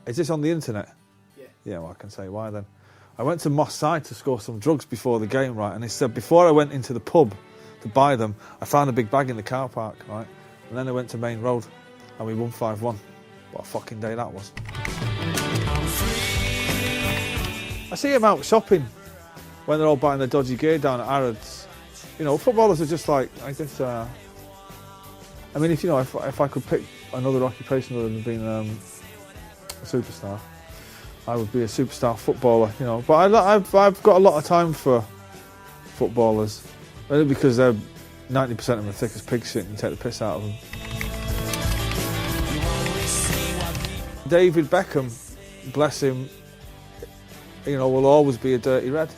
Is this on the internet? Yeah. Yeah, well, I can say why then. I went to Moss Side to score some drugs before the game, right? And they said before I went into the pub to buy them, I found a big bag in the car park, right? And then I went to Main Road and we won 5-1. What a fucking day that was. I see them out shopping when they're all buying their dodgy gear down at Harrods. You know, footballers are just like, I guess, I mean, if I could pick another occupation other than being a superstar, I would be a superstar footballer, you know. But I've got a lot of time for footballers, only because they're 90% of them are thick as pig shit and you take the piss out of them. David Beckham, bless him, you know, will always be a dirty red.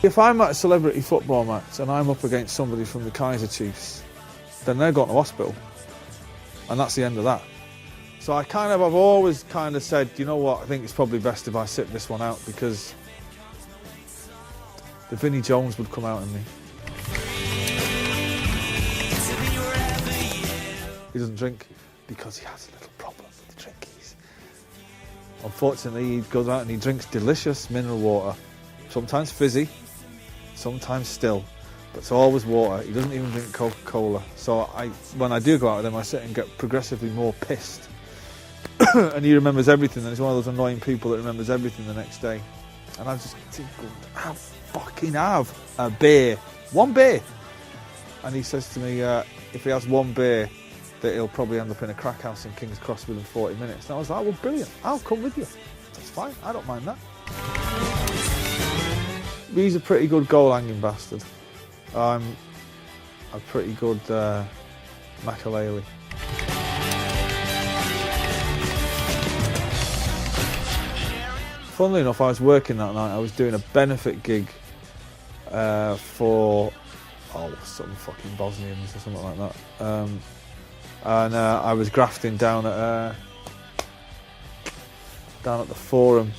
If I'm at a celebrity football match and I'm up against somebody from the Kaiser Chiefs, then they're going to hospital, and that's the end of that. So I've always kind of said, you know what, I think it's probably best if I sit this one out, because the Vinnie Jones would come out in me. He doesn't drink because he has a little problem with the drinkies. Unfortunately, he goes out and he drinks delicious mineral water, sometimes fizzy, sometimes still, but it's always water. He doesn't even drink Coca-Cola. So when I do go out with him, I sit and get progressively more pissed. And he remembers everything, and he's one of those annoying people that remembers everything the next day. And I just think, I'll fucking have a beer. One beer. And he says to me, if he has one beer, that he'll probably end up in a crack house in King's Cross within 40 minutes. And I was like, well, brilliant. I'll come with you. That's fine. I don't mind that. He's a pretty good goal-hanging bastard. I'm a pretty good Makalele. Funnily enough, I was working that night. I was doing a benefit gig for some fucking Bosnians or something like that. And I was grafting down at the Forum.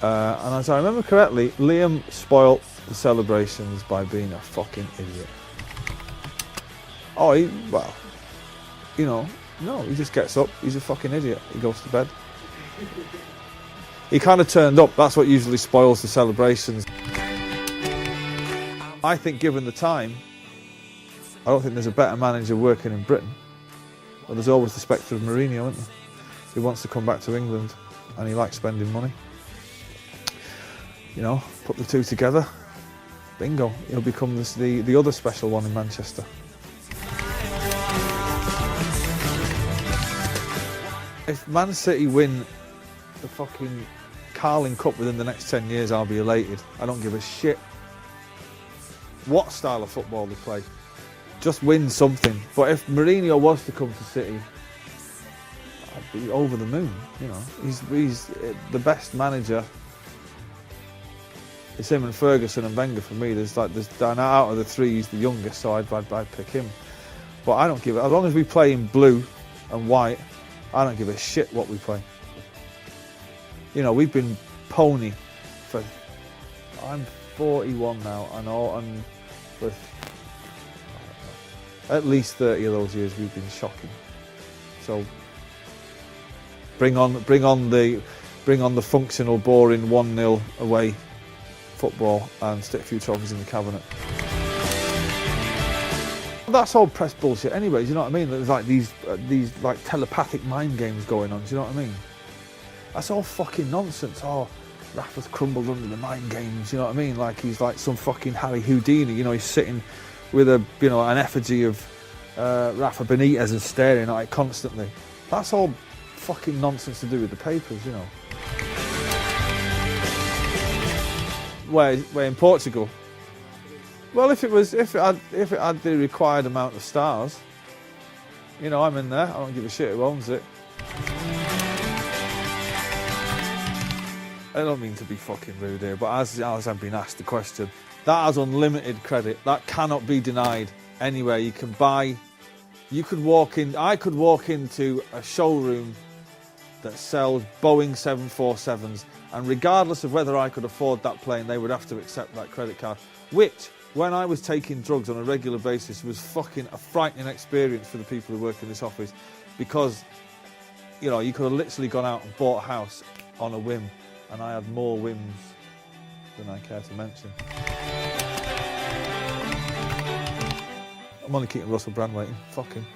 And as I remember correctly, Liam spoilt the celebrations by being a fucking idiot. No, he just gets up. He's a fucking idiot. He goes to bed. He kind of turned up. That's what usually spoils the celebrations. I think given the time, I don't think there's a better manager working in Britain. But there's always the spectre of Mourinho, isn't there? He wants to come back to England and he likes spending money. You know, put the two together, bingo, he'll become the other special one in Manchester. If Man City win the fucking Carling Cup within the next 10 years, I'll be elated. I don't give a shit what style of football they play. Just win something. But if Mourinho was to come to City, I'd be over the moon. You know, he's the best manager. It's him and Ferguson and Wenger for me. There's out of the three, he's the youngest, so I'd pick him. But I don't give it. As long as we play in blue and white, I don't give a shit what we play. You know, we've been pony for. I'm 41 now, and for at least 30 of those years we've been shocking. So bring on the functional, boring 1-0 away football and stick a few trophies in the cabinet. That's all press bullshit anyway, do you know what I mean? There's like these like telepathic mind games going on, do you know what I mean? That's all fucking nonsense. Oh, Rafa's crumbled under the mind games, you know what I mean? Like he's like some fucking Harry Houdini, you know, he's sitting with an effigy of Rafa Benitez and staring at it constantly. That's all fucking nonsense to do with the papers, you know. Where in Portugal? Well, if it had the required amount of stars, you know, I'm in there. I don't give a shit who owns it. I don't mean to be fucking rude here, but as I've been asked the question, that has unlimited credit. That cannot be denied anywhere. I could walk into a showroom that sells Boeing 747s, and regardless of whether I could afford that plane, they would have to accept that credit card, which, when I was taking drugs on a regular basis, was fucking a frightening experience for the people who work in this office, because You know, you could have literally gone out and bought a house on a whim, and I had more whims than I care to mention. I'm only keeping Russell Brand waiting. Fuck him.